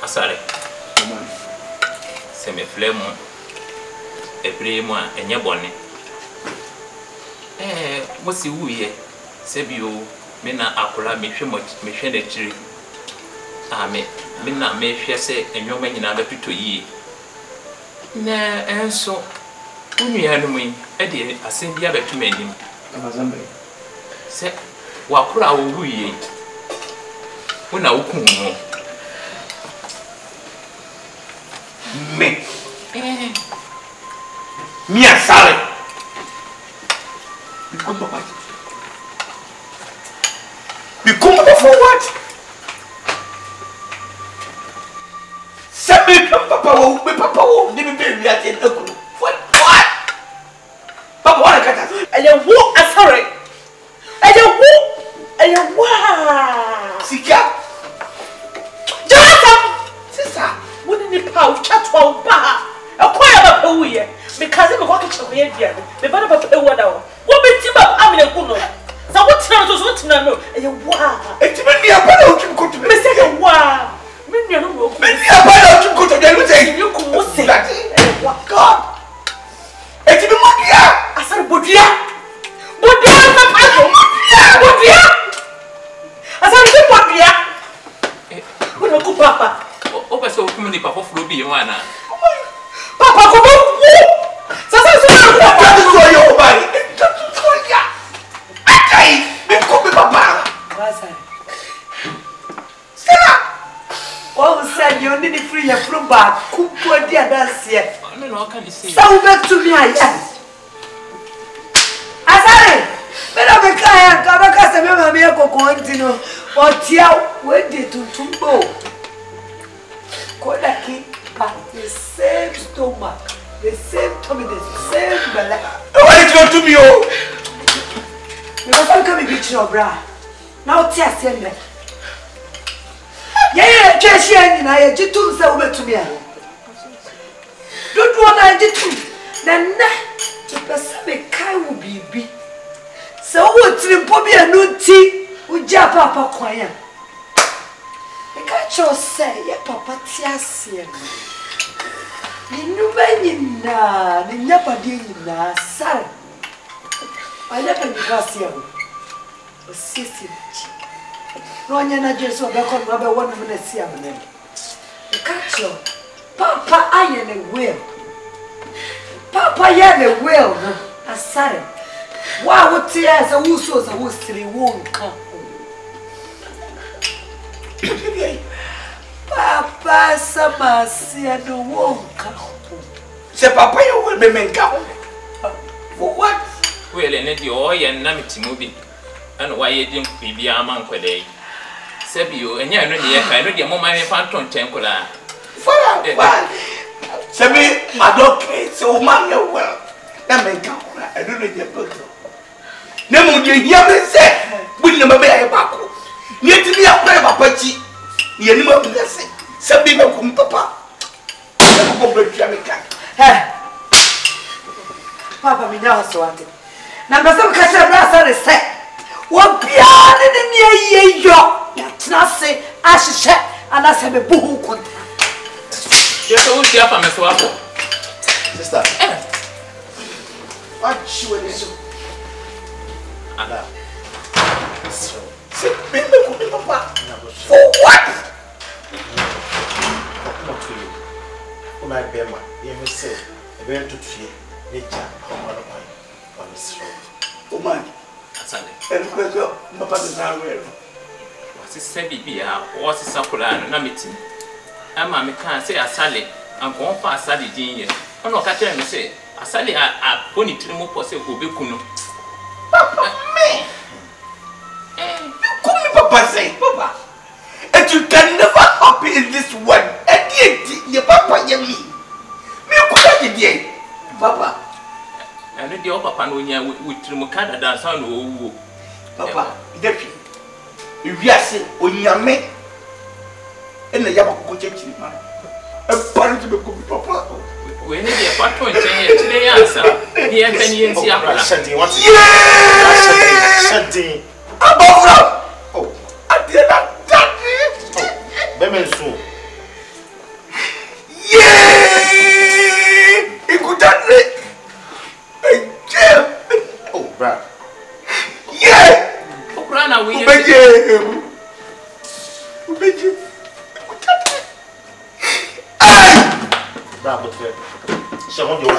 Asare. Se me flemo ebremu a enye bone. Mo si wuye se bio me na akora me hwe na chiri. Me na me hwe se enwoma nyina betoto yi. Na enso unua no mu e de asem bia beto manim. Amazambe. Se wakora wo wuye. Una ukun mo. Me. Me Asare. Become Papa. Become Papa for what? Say me Papa wo, me Papa wo, ni me baby at the ekunu. What? Papa what kata? Aya wo Asare. Aya wo. Aya wa. Sika. Jonathan. Sister, wouldn't ni pa chat wa ba. Akwaya ba pe wuye. Because me work kitchen here dia. Me ba na ba pe wo da wo. Wo be ti ba amine ku no. Sa wo tina no so tina no. Aya wa. Eti me ni apa na okim koto. Me say aya wa. Me nua no wo ku. Me ni apa na okim koto dey me say. You ku mo say. Wa God. Eti me modia. Asare bodia. Bodia na pa ko. Bodia. Asare se bodia. Wo na ku papa. O ba so okum ni papa furo bi yen ana. Papa ko bo wo. Sasa so na What is your your body? Ya. Akai, me ko me papa. Asare. Stella. Oh, say you need free your from back. Ku po dia dance here. No no can you say. So back to me aya. Asare. Bela be kaya ka ba ka se me ma me ko kontino. Otia we dey tuntumbo. Kodaki but the same stomach, the same tummy, the same belly. Why did you to me oh? Because I'm coming to your bra. Now tears in me. Yeah, Jessie and I did two over to me. Don't want I did two. Then the person kai will be. So what's the Bobby and no tea with Japa Choir? I can't just say, yeah, Papa Tiasia. You know, Manina, the Napadina, Sarah. I never got here. A sister. No one just so back on rubber 1 minute. See, I'm in. The catcher. Papa, I am a will. Papa, I am a will. A Sarah. Why would tears a woos was a woostry won't come? Papa, sama sia no won't come. Say Papa, you will be men come. For what? Well, and the oil and namity moving. And why you didn't be a man per day. Sebio, and you know the idea, Mamma and Phantom Tempola. What? Say me, my dog, so man, you well. That may come. I don't know your book. Nemo, you hear me say, we never be a back. Yet me a prayer, Papachi. You never bless it. Some people come, Papa. Papa, me now so at it. Now, some catch a brass and say, what beyond the near yo? That's not say, I should check and I said, a boo contract. Yes, I will see up on my swap. Sister, what she will do? Anna. Papa. For what? Not to you. When I bear my, you may say, a bear to fear, nature, come out of my on this road. Oh, my. And Papa is not aware. What's his baby? What's his Sakulan, Namity? And Mammy can't say a Sally. I'm going for a Sally Dean. I'm not catching me say, a Sally, a pony to the more possible Bikuno. Papa, me. You call me Papa, say, Papa. And you can never happy in this world. And yet, your Papa, you me. Me, could I Papa. And the old Papa, with Trimocada dance on. Papa, deputy. If you are saying, when you are me, and the Yabako church, a parent to be Papa. When they are part of the answer, the Anthony Shanty, what's it? Shanty. Above, oh, I did not. Bemen so. abotre. She won the one.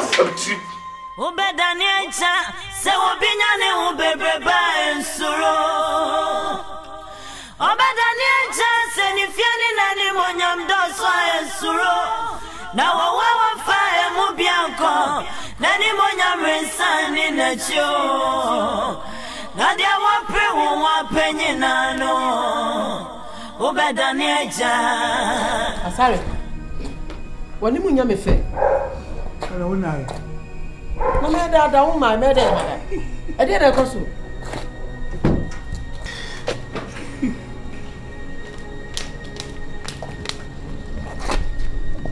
Ubedani echa se obinyane ubebreba ensuro. Obedani echa se nifiani nani monyam doso ensuro. Na wawa fae mubianko nani monyam resani necho. Na dia wapre wapenye nano. Ubedani echa. Asare. Wani munyam efe. Ala wona. No me da woman me da mada. E dey na koso.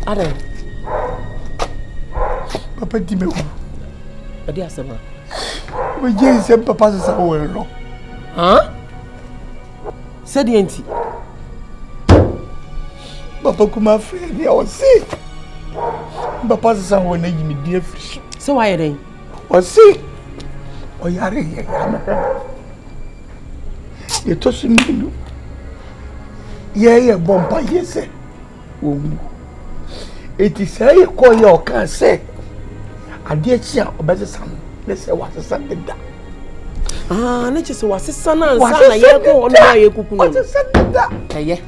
Ada. Papa di me wu. E dey asema. We je se papa se sa wo no. Huh? Said enti. Papa kuma fe ni o si. Papa se sa wo na yimi di afiri. So why then? O si. O yare ye ya. Ye to su minu. Ye bomba yese. Wo mu. Eti say ko ye o kan say. Ade chi a obesesa no. Ne say wasesa da. Ah, na chese wasesa na nsa na ye ko ono na ye kuku no. Wasesa da. Eye.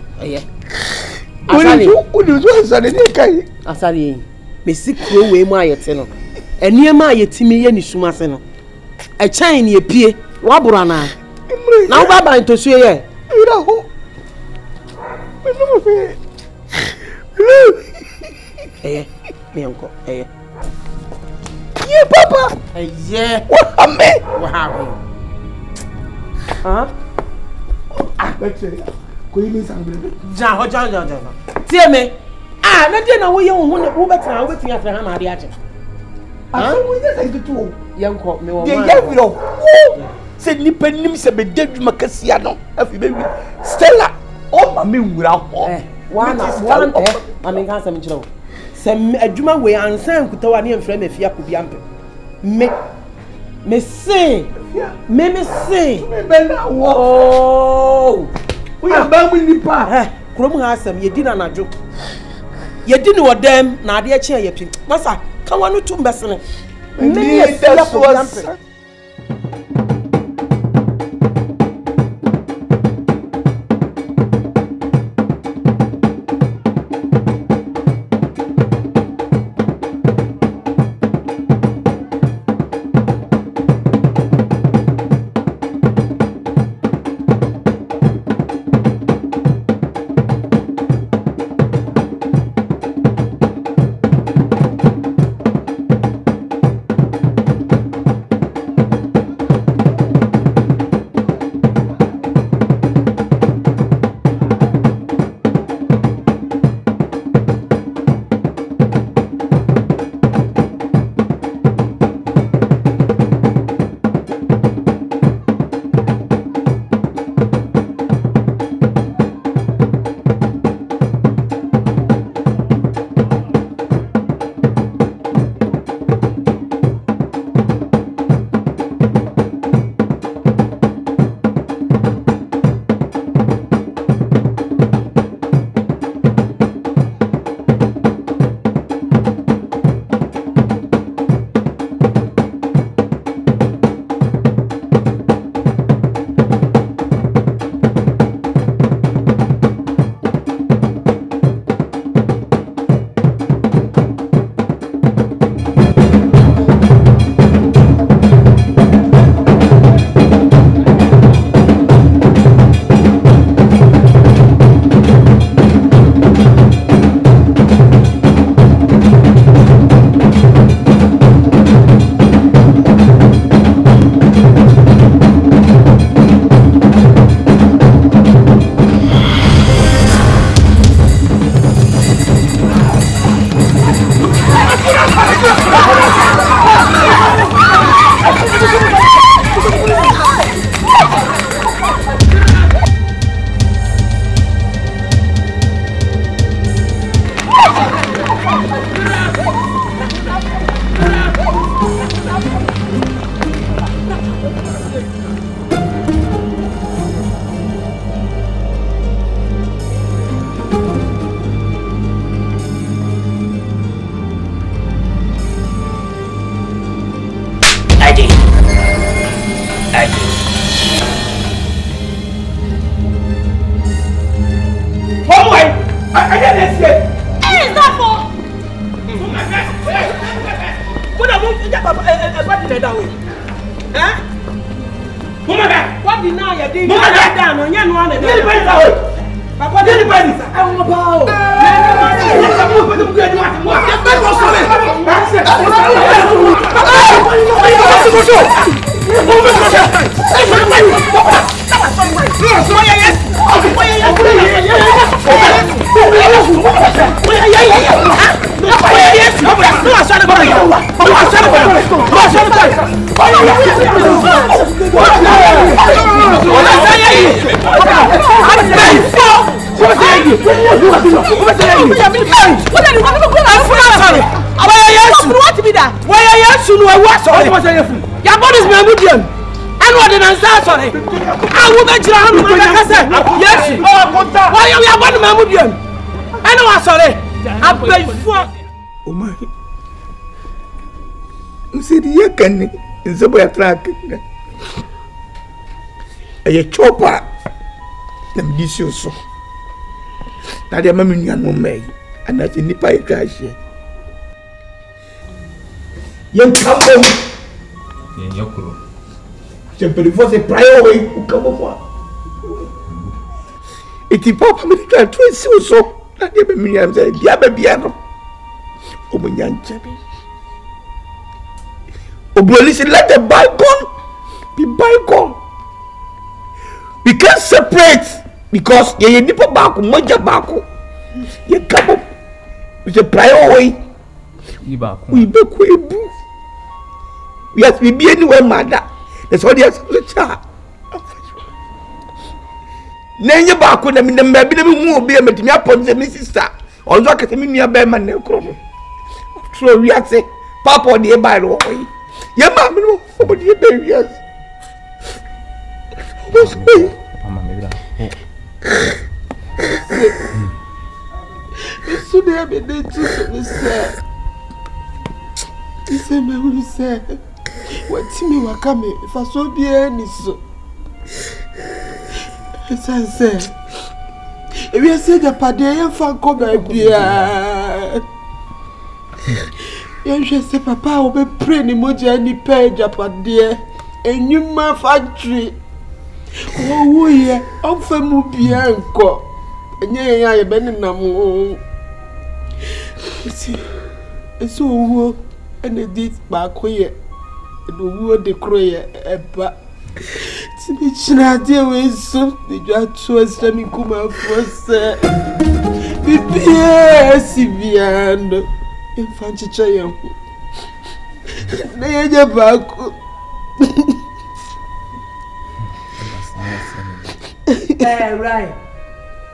Asari. Uni zo asari ni kai. Asari. Mesi kuro we mu ayete no. Eniema ayetimi ye ni suma se no. E chan ni epie, wa bura na. Na wo baba ntosu ye. Ira ho. Me no fe. Me unko. Ye papa. What ame? Wow. Huh? Let's ko yimi sangre. Ja. Tie me. Ah, na die na wo ye wo wo betra wo betia fra ha na ade ache. Aso wo ye say tutu. Yanko me wo Ye wiro. Se nipa nim se be dedwuma kasia no. Afi be wi. Stella, o ma me wura ho. One I can't say no. Some adwuma we ansan kutawa ne mfra mafia ko bi ampe. Me say. Me say. Me be na wo. Oh. We aba mu nipa. Krom ha asem ye di na najo. Ye di ni wodam na ade achi ye pin. Masa kan wanu tumbesene. Me ye fia ko bi ampe. di da no nya no ane da papa de ni bani sa e mo ba o your body is my medium. I know the answer. Sorry, I will make you a hundred. Yes, why are you about my medium? I know. Sorry, I pay for. Oh my! You see the yakin in the boy track. A chopper. Them this you so. Now the mammy no may, and that's in the pie cash. Young couple. Yokuru. Sempre fosse praia way o cabo. Iti papa me try to see so. Na dia be me am say dia be bia no. O mo nyanche bi. Obolisi let the bygone be bygone. We can't separate because ye nipa baako moja baako. Ye cabo. We say praia way. We be ko ebu. Yes, we be anywhere, mother. That's all the child. Nanya back when I'm in the baby, move be a meeting upon the sister. Although I can mean your bearman, no problem. So we are saying, Papa, dear by the way. Your mamma, no, dear baby, yes. What's me? So they have been there to say, this is my only say. What me wakame if I so be any so. As I said, if you say the party, I am come baby. You just say Papa will be praying emoji any page upon dear a new man factory. Oh, yeah, I'm from Mubianco. And yeah, I have been in a moon. See, it's so and it did back here. The word the croyer, but to be chinade with so the judge was coming come out for say, Siviano, infant child. They are back. Right.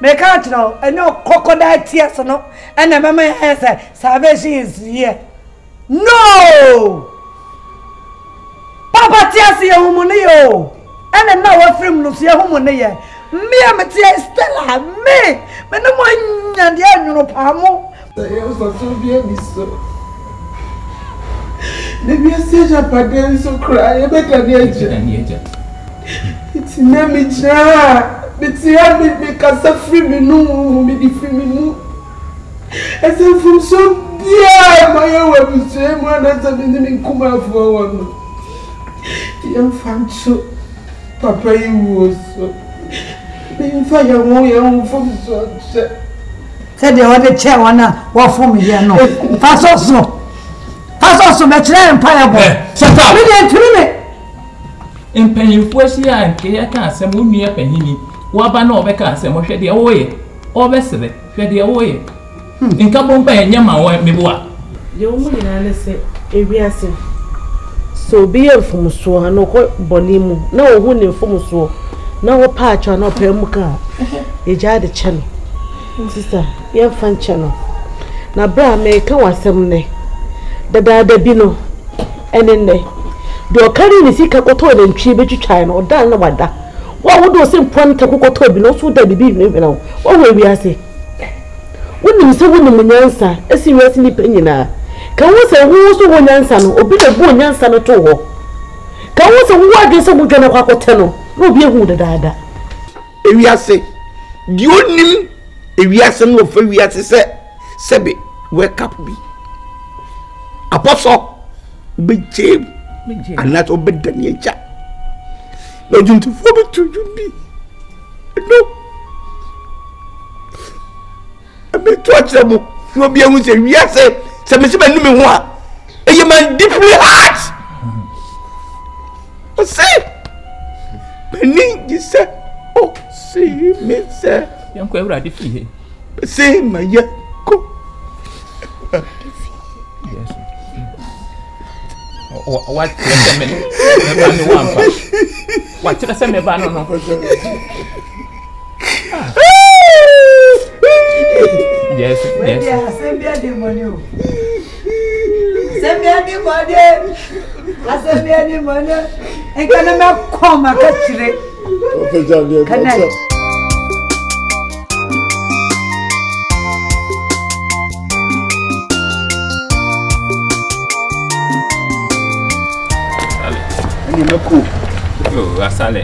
Make out now, and no crocodile tears, no, and a mamma has a salvation is here. No! Papa tears your woman, and now a film no see a woman here. Me, I'm a tear Stella, me, but no one and the annual pamo. I was so very so. Maybe I said up again so cry, better than it's Namija. It's here because I free me no, me free me no. I said from so dear, my own same one as I've been come out for one. Young Fancho, Papa, you was so. Being fire one from so. Said the other chair one, what for me here no. Fast also, much empire. Shut up, we didn't tell me. In penny, was here and can't say moon near penny. Waba no beka se mo hwede oye obesebe hwede oye nka bomba enya ma wa mebua ye wo mu nyina ne se ewiase so bi efumso ha no ko bonimu na wo hu ne fumso na wo pa acha na pem ka e ja de che no sister ye fan che no na bra me ka wasem ne dada bi no enenne do kari ni sika koto de ntwi betwitwan no odan na wada what would those important to be no so that be now? What will we say? When you say when the answer, a serious nippenina. Can we say who also one answer or be a good answer to her? Can we say what is some kind of aquateno? No be a wood dada. If we are say, do you name if we are some of we are to say, Sebi, wake up me. Apostle, big James, and not obey the nature. No junto for me to you be. No. I be touch them. No be able to say yes. Say me see me no me wa. E you man deeply hurt. I say. Me you say. Oh, see me say. Yanko everybody free. Say my ya go. Yes. What me no one pa. What you say me ba no. Yes, yes. Send me the money. Send me the money. I send me the money. And can I come and catch it? Can I? Oh, asale.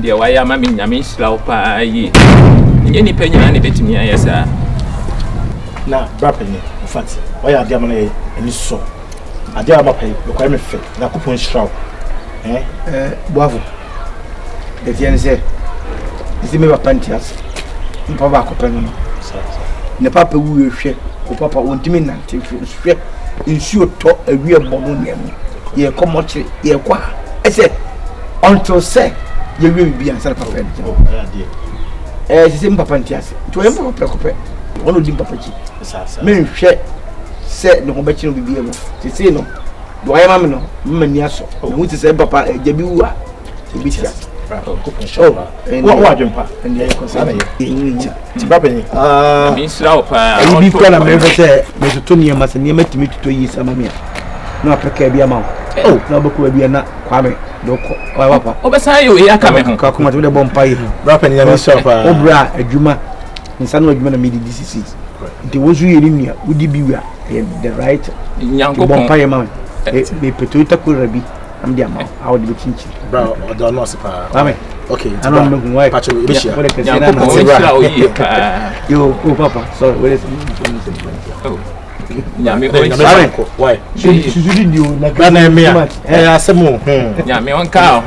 Dia waya mami nyame nhyira pa yi. Nye ni penya na betimi ayesa. Na brapeni, in fact, why dia mana any so. Adia ma pai, lo kwa me fe, na kupon nhyira. Boavo. Etienne say, isi me papa ntias. Mpa ba kopenu no. Ne papa wu ehwe, o papa wontimi nante hwe. Nsuo to awie bono nem. Ye komochi, ye kwa. I said, until say, you will be answered for friend. She said, Papa Tias, to him for Precope, one of the Papachi. Men share said no bet you will be able to say no. Do I am no, Maniaso, which is a Papa, a Jabua, to be here. Oh, and what jumper, and the concern it's Babby. Miss Laupa, I will be called a member, Mr. Tony must near me to meet 2 years, Amamia. No, Precabia amount. Oh, no, but we are not Kwame. No, Papa. Obasa, you are coming. Kakuma to the Bompay. Rapping in yourself, Obra, a Juma, and son of Juma made DCC. It was really near. Would you be the right young Bompay amount? Be Petuita Kurabi. I'm the amount. I would be teaching. Bro, I don't know. Okay, I don't know why. Patrick, you, Papa. Sorry, where is it? Nyame why? She didn't do like I said more. Nyame on cow.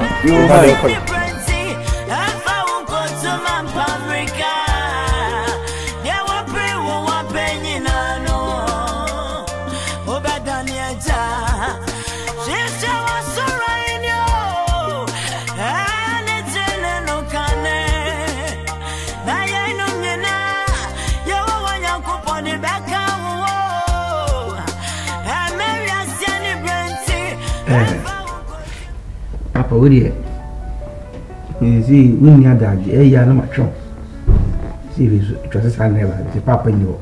Papa, what do you see? When you are that, you are not sure. See, it was a son never, the papa knew.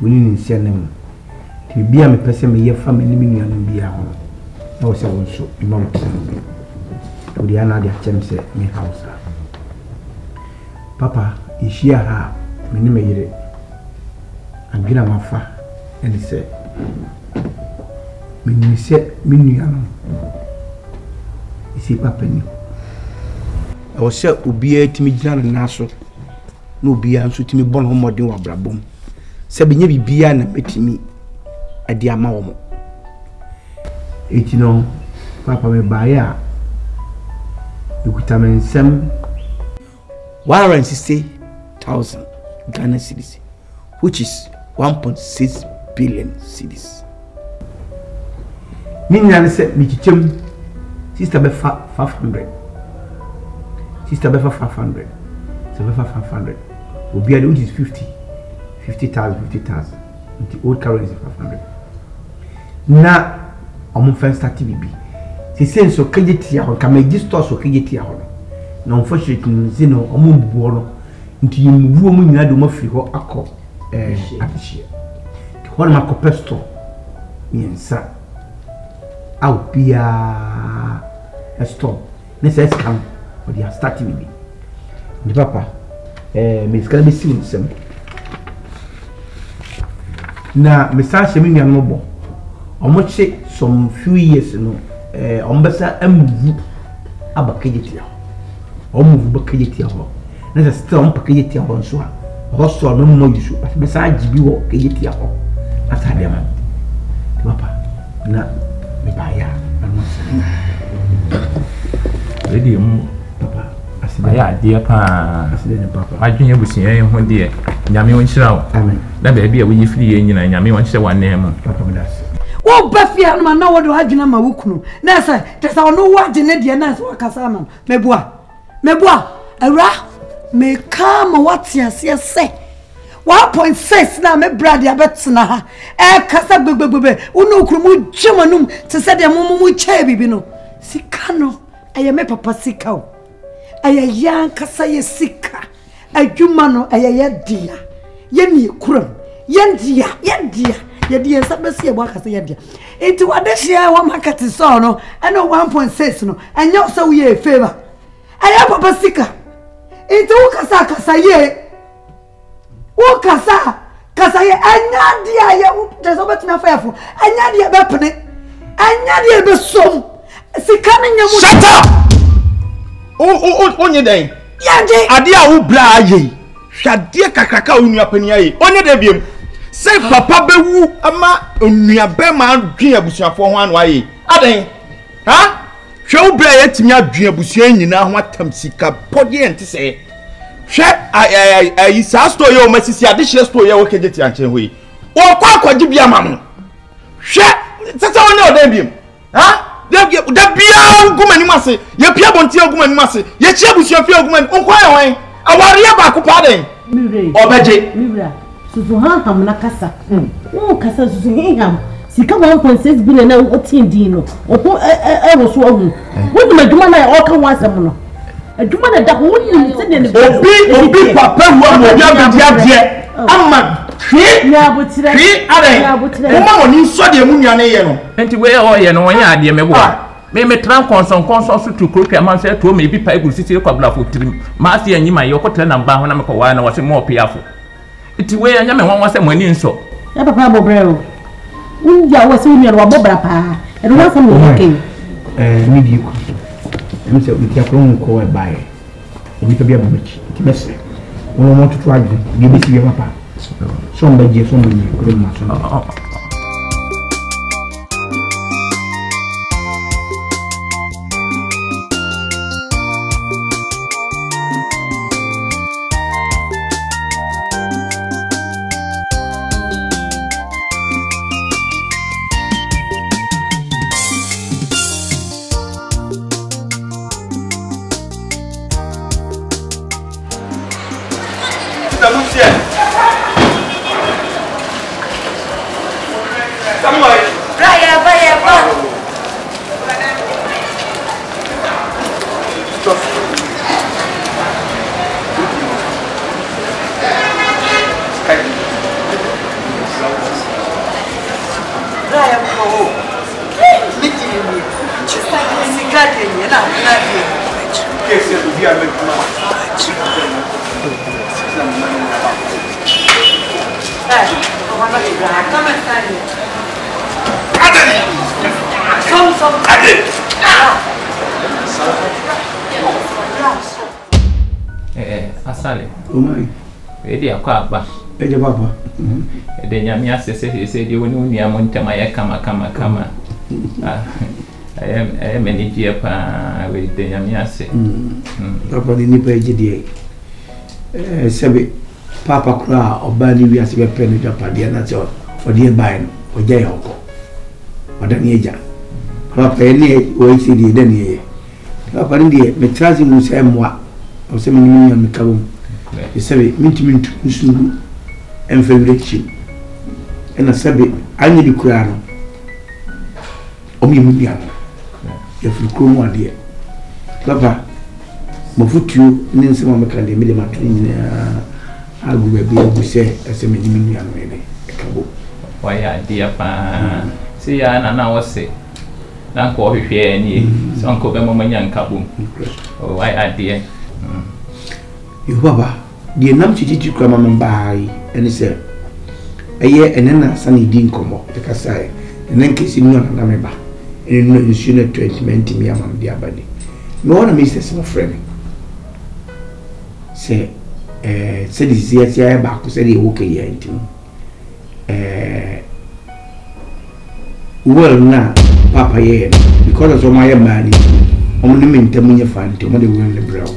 We didn't see them. To be a person, me, your family, me, and be a home. I was also, you must say, to the another attempt, me house. Papa, is here, her, me, made it. I'm going to far, and he said, me, said, me, see Papa ni. I was say obi etimi gina na so. Na obi anso timi bon ho modern wa brabom. Se benye bibia na metimi ade ama wo mo. Eti no Papa me bae a ikuta mensem 160,000 Ghana cedis, which is 1.6 billion cedis. Minya se mi chichem Sister Befa 500. Sister Befa 500. Sister Befa 500. Obiade which is 50,000. The old currency 500. Na omo fan start BB. Se sense so kejeti ya ho ka me store so kejeti ya ho. Na unfortunately zino omo buo no. Nti yimuwu omo nyina do mafiri ho akọ apishia. Ho na makopesto miensa. Out be a storm. Let's come. But they are starting with me. The Papa, Miss Calabby soon, some. Now, Miss Sashiming and Mobo. I must say some few years ago, Ombasa and Abacadia. Almost Bacadia. There's a storm Pacadia on so. Also, no more issue, but besides, you walk Cadia. That's how they are. Papa, now. lady papa ya dia pa adwene busia ye ho de nyame wonhyira wo amen na ba bia wo yifiri ye nyina nyame wonhyira wane mu papa bless wo bafia no na wo do adwene ma wukunu na say tesa ono wo adwene de na so akasa ma mebua awra me kama watiase se 1.6 na me brad ya betena ha kasa gbegbegbe unu ukuru mu dwemanum te se de mu cha bibi no sika no eye me papa sika o eye yan kasa ye sika adwuma no eye ye dia ye ni kuram ye dia ye dia sabesi e bo kasa ye dia enti wade hia wa market so no eno 1.6 no enya so ye favor eye papa sika enti wo kasa ye wo kasa ye enya dia ye teso betina fayafo enya dia bepene enya dia be som sika ne nyamu shut up onye den yade ade a wo bra aye hwade kakraka onua pani aye onye den biem say papa bewu ama onua be ma adwen abusuafo ho anu aye aden ha hwe wo bra ye timi adwen abusua nyina ho atam sika pode ente se hwe ayi sa store ye o masisi ade hye store ye wo kegeti anchen hoyi wo kwa akwaji bia ma no hwe tata onye oden biem ha da bia ogumani mase ye pia bonti ogumani mase ye chia busuafi ogumani onko ye wan aware ba ko pa den obeje mibra susu ham na kasa o kasa susu ham sika 1.6 billion na o tin din no o ko e so ahun wo ni adwuma na o kan wasem no adwuma na da wo ni se de obi papa wo mo bia be dia amma Fi are mama woni so de mu nuane ye no enti we o ye no wonya ade me bo me tran konson so to krokwa man se to me bi pa eguru sisi kwa bla fo tirim ma se anyima ye ko tre na mba ho na me ko wa na wo se mo piafo enti we anya me won se mo ani nso ya papa bobrero unja wo se uni wa bobra pa e do wa se mo ke ni di ko em se o ti akron ko e bae ni pe bia bo mechi ti bese won mo tutu aju bi bi si papa somba je somba ni ko ma so asale umai edi akwa aba eje papa ede nyame asese de woni unia mo ntama ye kama meniji pa we de nyame ase papa ni nipa eje de sebe papa kura obani wi ase be penu japade na te odi bai no oja ye hoko odani eja papa ni o isi de de ni papa ni de metrazi mu se moa o se mini mi kawo sebe mintu nsungu enfavorite ena sebe anyi di kura no omi mu bia ya fukuru mu ade papa mafutu ni nsema meka de me de matri nyina agu ba bi obuse ese me dimi nua no ene ekabo waya dia pa si ya na wose na ko hwehwe ani so nko be mo manya nkabo waya dia yo baba die nam titi kwa mama mbai ene se eye enena sani di nkomo e kasae enen kesi nua na meba ene no nsune treatment mi amam dia bani me wona me se my friend se se dizia se ya ba ko se de woke ye ntim well na papa ye because of my money omo ne mentem nye fa nti omo de wo ne brɛ wo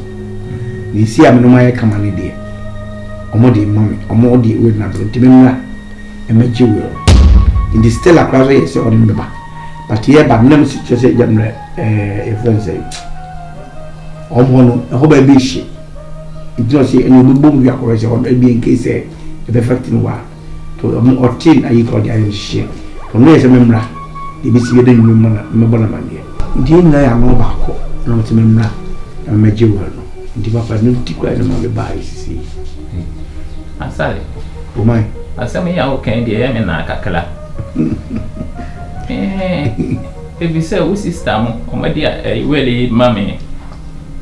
ni si am no ma ye kama ne de omo de mami omo de wo na brɛ nti me nwa e magye wo ndi still across ye se on me ba but here ba nam si se jamre influence omo no e ho ba bi shi it no say any bom bi akoro se on bi en case e be fact no wa to omo otin ayi ko de ayi shi to no se memra e bi si be de nyu me bona manie ndi na ya no ba ko no te memra e magye wo no ndi papa no ti kwa no ma be ba isi asale o mai asame ya o kan de ya me na kakala ebi se o sister mo o ma dia wele mame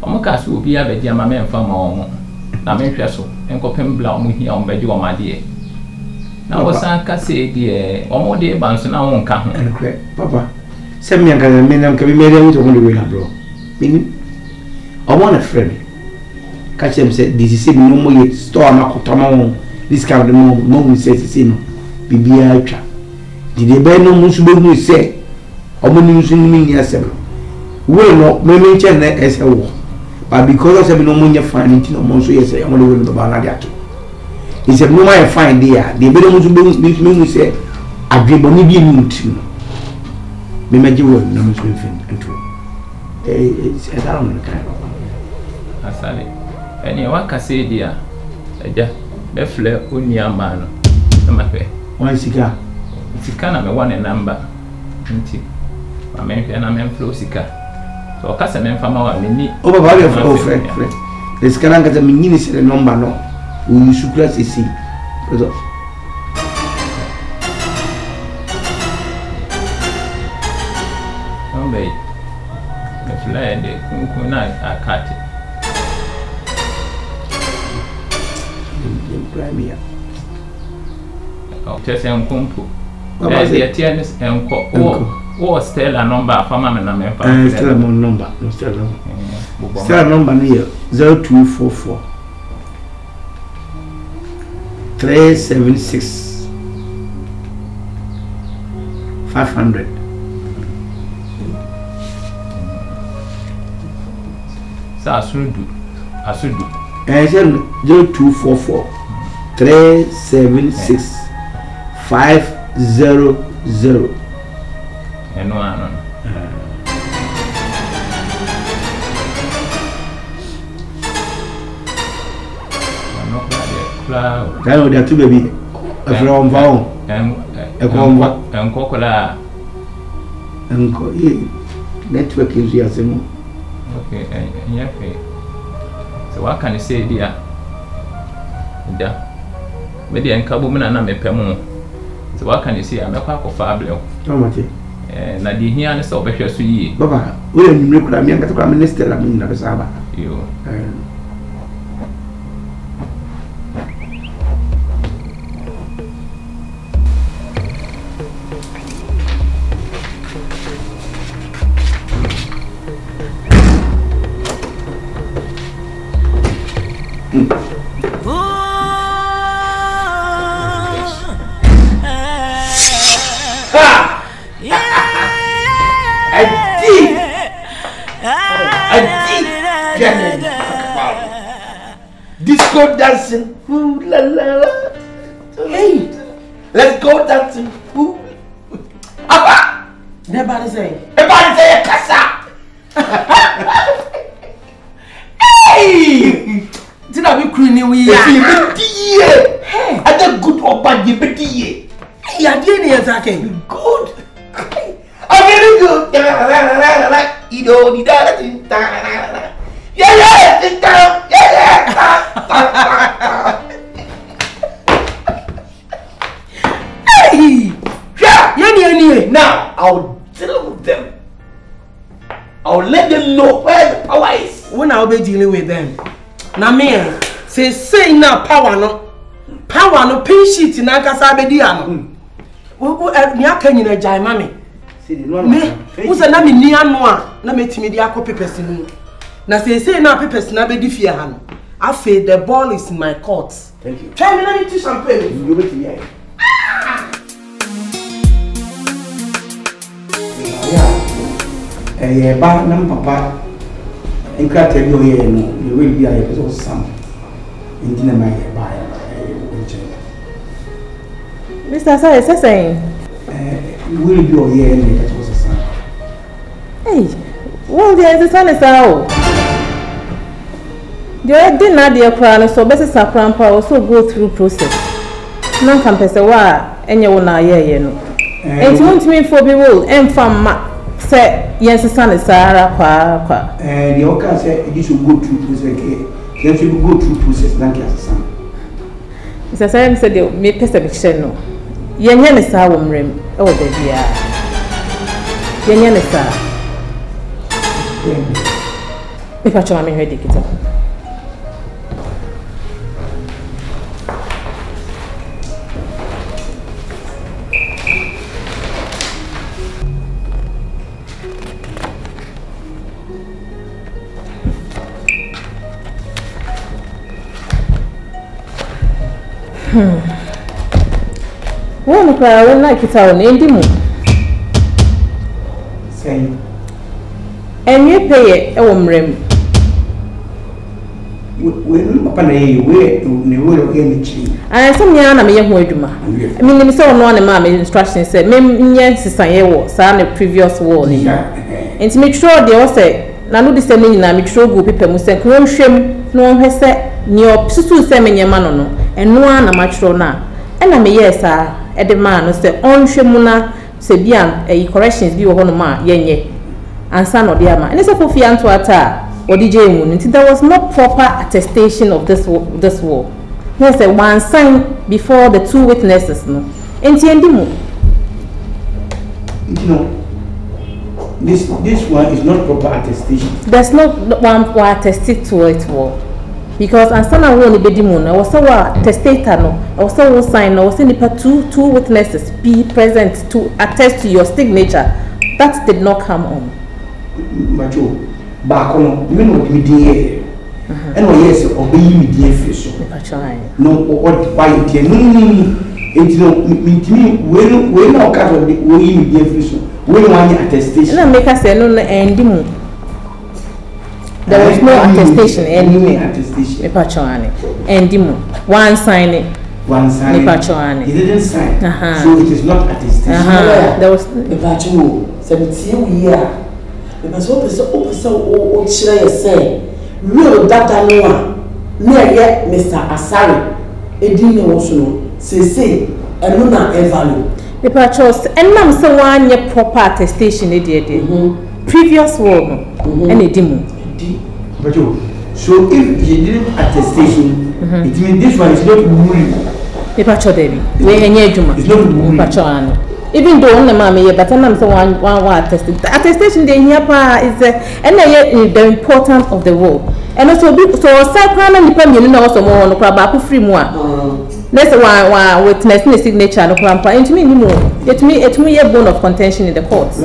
o mo ka so obi abedi mame mfa ma o mo na me hwe so enkopem bla o mo hia o bedi o ma de na wo san ka se de o mo de ban so na won ka ho papa se me nka me na nka me mere wo to mo de we na bro mini o mo na friend ka chem se this is me no mo ye store na kotama won this kind of mo we say no bibia atwa dide be no mo so be hu se omo ni so ni nya se we no me nche na ese wo but because of se no mo nya fine nti no mo so yes e mo le we no ba na dia to is a no my fine there de be no mo so be hu se adwebo ni bi ni nti no me maji wo na mo so fin nto e da no kan asale eni wa ka se dia eja be fle oni ama no ma pe why sika sika na me one number nti ma me hwe na me flow sika so ka se me fama wa me ni o baba be flow friend the sika na ka me nyini se number no o yusukra sisi so ombe me fly de kun na akati premier just enkompo dia tianes enko o stella number fama me na me fa stella mon number no stella number ni 0244 376 500 sa asudu 0244 376 500 eno ano Kano dia tu baby. From Vaughn. Enko kola. Enko network is here semo. Okay, yeah, okay. So what can you say dear? Da. Me dia enka bo na me pemu. So what can you say? I'm a kwa fable. How much? Na di hia ne so behwe so yi. Baba, we nyimre kura mi anka to kwa minister la mi na be saba. Yo. Disco dancing, ooh la la la. Hey, let's go dancing, ooh. Apa? Everybody say. Everybody say kasa. Hey, did I be crying we ya? Hey, I did good or bad, you bet ye. Hey, I didn't hear that again. Good. I'm very good. You don't need that. Yeah, sit down. Yeah. Hey! Yeah! Yeah. Now, I'll deal with them. I'll let them know where the power is. When I'll be dealing with them. Now, me, say now power no pin sheet in Ankasabediano. Me, I can't in jai, mammy. Me, who's a name near Noah? Let me media copy person. Now, say now papers na be diffia. I feel the ball is in my court. Thank you. Try me, let me do champagne. You wait me. Yeah, ba nam papa En krata bi o ye no, you will be a person some. Intina my buy. Mr. Sai, saying You will be o ye no that was a son. Hey, well there is a son is out. You did not dear crown so best Sakrampa also go through process. Non campus a while and you will not hear no. And you want me for be wool and from say yes the son is Sarah qua. And you can say you should go through process. You should go through process thank you son. Mr. Sam said you may perception no. Yen is our rim. Oh, the dear. Yen is our. If I try me ready, get up. One cry, one like it out in the moon. Say, and you pay it, rim. When upon a way, you will again. And some young I mean, so no one mammy instructions said, Mem, yes, I was a previous war. And to make sure they all say, Nanu descending in a mature group, people must say, no shame, no one has said, near Susu Semen Yamano, and no one a mature now. And I may yes, sir. At the man who said, on Shemuna, Sebian, a corrections be one ma, yen, and son of the ama. And it's a Fofian to attack, or DJ Moon, until there was no proper attestation of this war. Here's a one sign before the two witnesses, no. And Tiendimu. You know, this one is not proper attestation. There's not one who attested to it war. Because and son I won't be demon. I was so testator no. I was so sign. I was in the two witnesses be present to attest to your signature. That did not come on. Macho, back on. You know me dear. And oh yes, obey me dear fish. No, what why it no. It no me when now cut of the way me dear fish. When one attestation. And make us say no and demon. There was no attestation anyway. And one signing. One signing. He didn't sign. So it is not attestation. There was a 17 years. Because what so say, real data no one. Near yet, Mr. Asari. Edina was no. Say, and Luna value. The purchase and nam so one your proper attestation, previous war, and a demo. But so if he didn't attestation, it means this one is not ruling. The patcho baby, we it's not patcho. Even though on the mammy, but I'm so one attested. Attestation day here is and the importance of the war. And also so cycle and depending also more on the crab free more. That's why witness the signature and the into me more. It's me a bone of contention in the courts.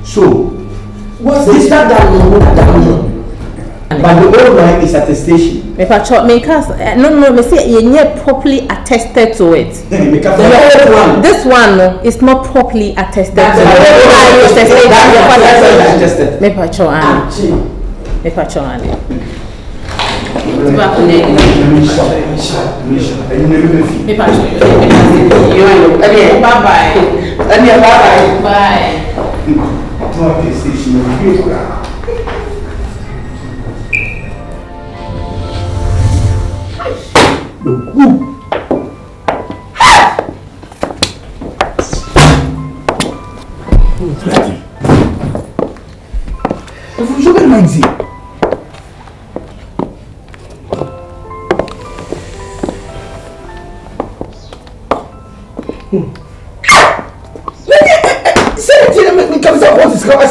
So what's this that but the old one is attestation. If I chop make us no, me say you not properly attested to it. This one is not properly attested. Me pa chop me pa chop bye.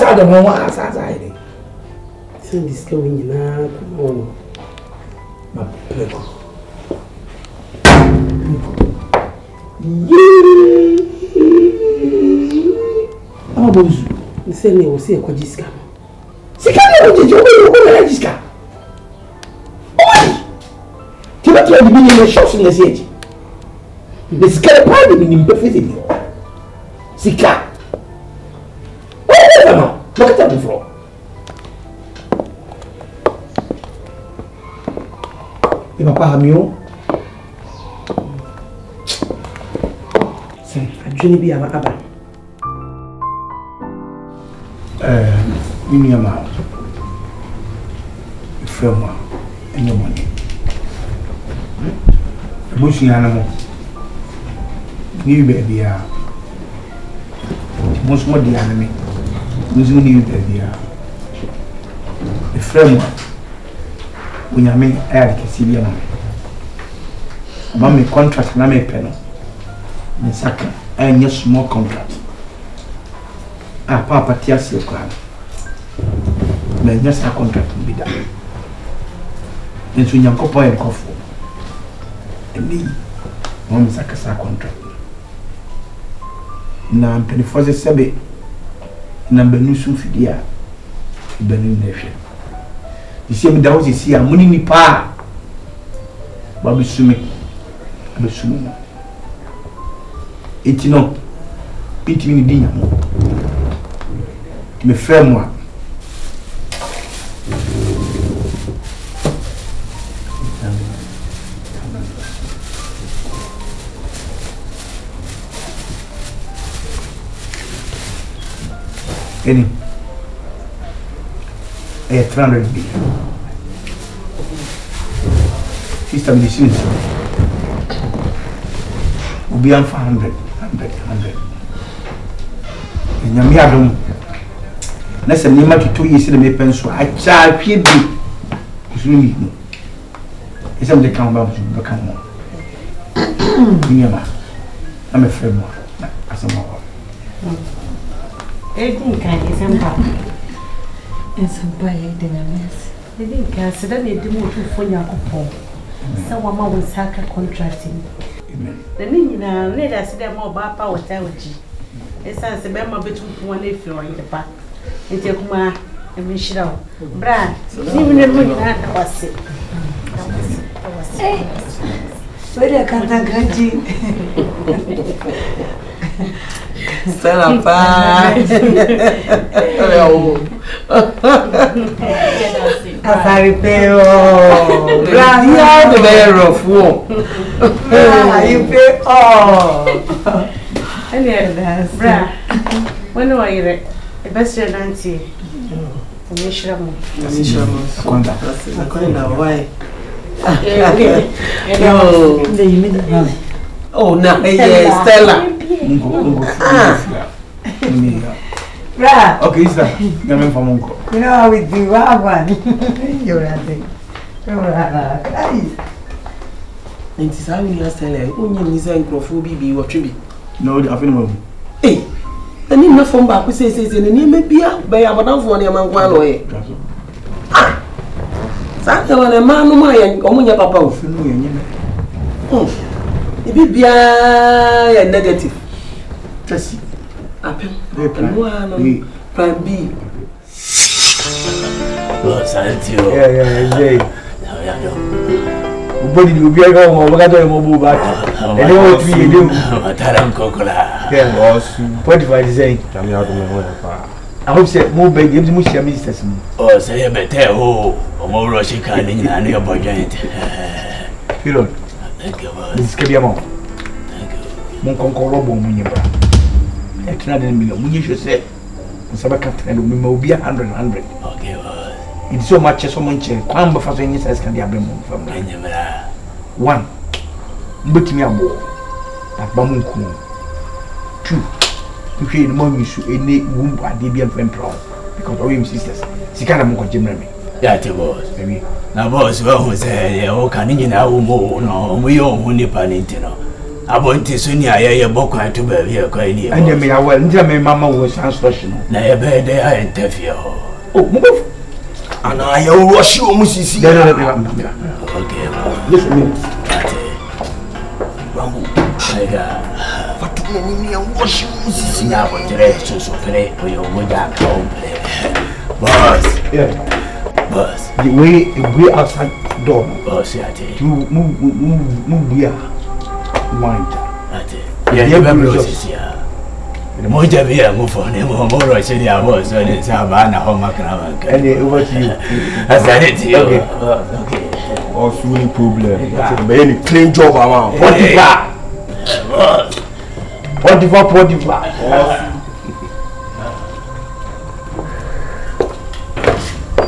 I don't know what I send this going in my plego. How about you? Say me will see a Kojiska. Sikana, did you go to Kojiska? Oh, Timothy had been in the shops in the city. The scare party in perfectly. Sika. Look at the floor. papa hamio. Say, adwene bi aba. Miniama. Frema, any money. Bushing animal. New baby. Most more the enemy. Losing new baby. The frame when you mean air can see the mommy contract na me penal. The second, and yes, small contract. Papa tears your crown. May just a contract will be done. And so you can buy a coffee. And me, one is a contract. Now I'm 24/7. Number no Sufidia. Benin nation. You see me down, you see, I'm money me pa. Baby Sumi. Baby Sumi. It's no. It's me dinner. Me frère moi. Any 300 billion. Sister medicine will be on 100. And Yamiadum. Let's say, near to 2 years in the pencil. I shall be. It's really no. It's on the count of the come on. I'm a friend more. As a mother. I think I is some and some by dynamics. I think I said that they do more for your couple. Someone will sack a contracting. The Nina let us see them more about power technology. It's as a member between one if you're in the back. It's your ma and Michelle. Brad, even if we had was it. Where I can't Stella pa. Afaripeo. Brad, the bearer of war. You pay all. And Brad, when are you ready? The best Nancy. Michelle. Why? Oh, no, Stella. Right. Okay, is that? You know how we do one. You're right. And it's how you Stella. Only is a microphobia or tribute. No, I feel hey, and in the phone back, we say, and the name may be out by our mouth for your man. Ah, that's a man, my and Omunia Papa. It be a negative. Just Apple, plan B. Yeah. Body will be a go over at the mobile back. And they want to be doing Taram Cocola. What if I say? I hope that more big gives me a mistress. Oh, say a better or more Russian kind in your budget. Pilot. Thank you. This can be a month. Thank you. Monconco Robo Muniba. It's not a million. We should say, Sabaka and we will be 100. Okay. It's so much as someone check. One buffer can be a from one. But me a boy. At Bamunku. 2. You feel more issue any womb at DBM friend proud because of him sisters. She can't have generally. Yeah, it was. Maybe. Now, boss, well, say, oh, can you know more? No, we all only panintino. I want to soon hear Boka to be here quite near. And you may have well, my mamma was transformational. Now, bed I interfere. Oh, move. And I will rush you, Mrs. Okay, listen. I got what to me and wash you, Mrs. Now, so play for your wood at home. Boss, yeah, boss, the way outside door, boss, yeah, you move here. Mind. Yeah, you have roses here. Moja bia ngufone ngomoro chini abo so ni saba na homa kana ka. And over to you. Asante to you. Okay. Also any problem. But any clean job amount. Potifa.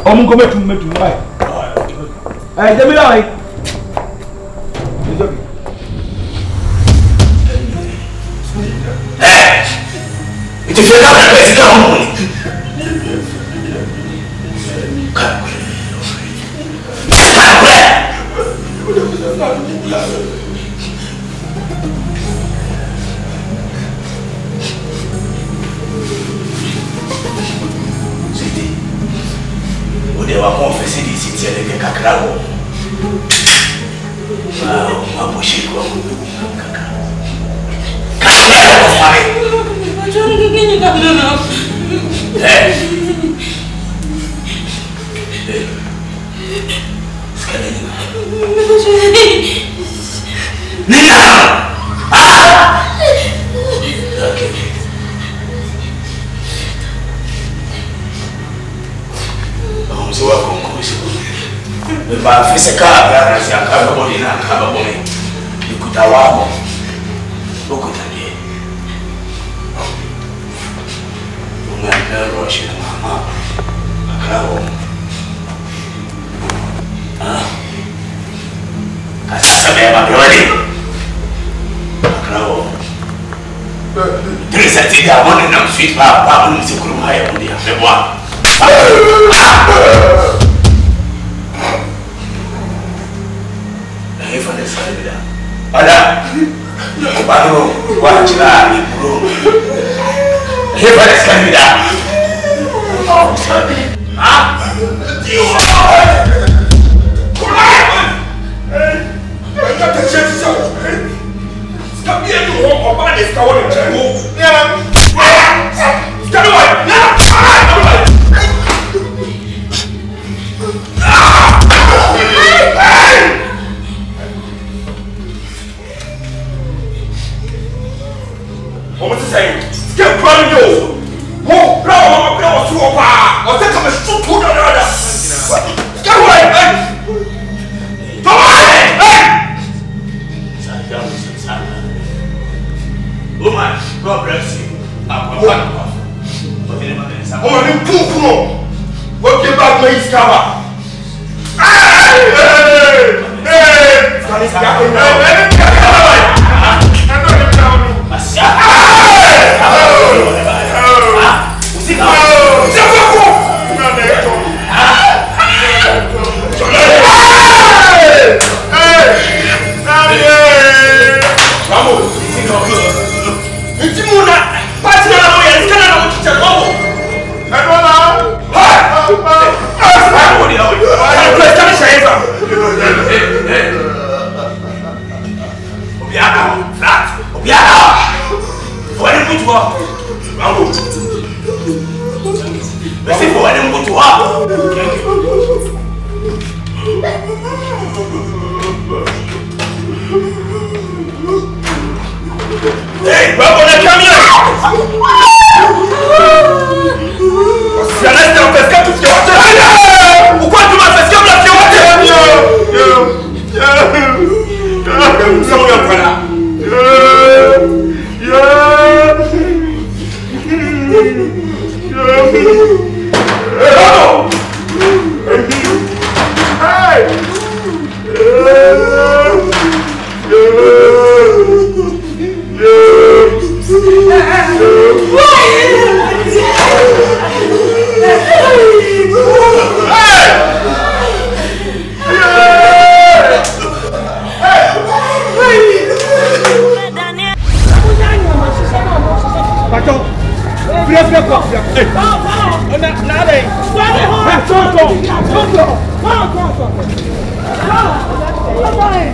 Omu come to why? Hey, let me know. It's okay. It is not a basic harmony. They were confessing this city like a cacao. Wow, my bushy go.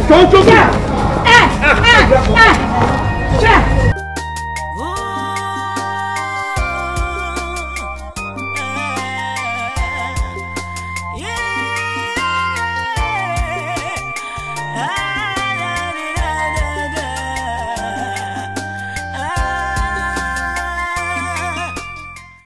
Don't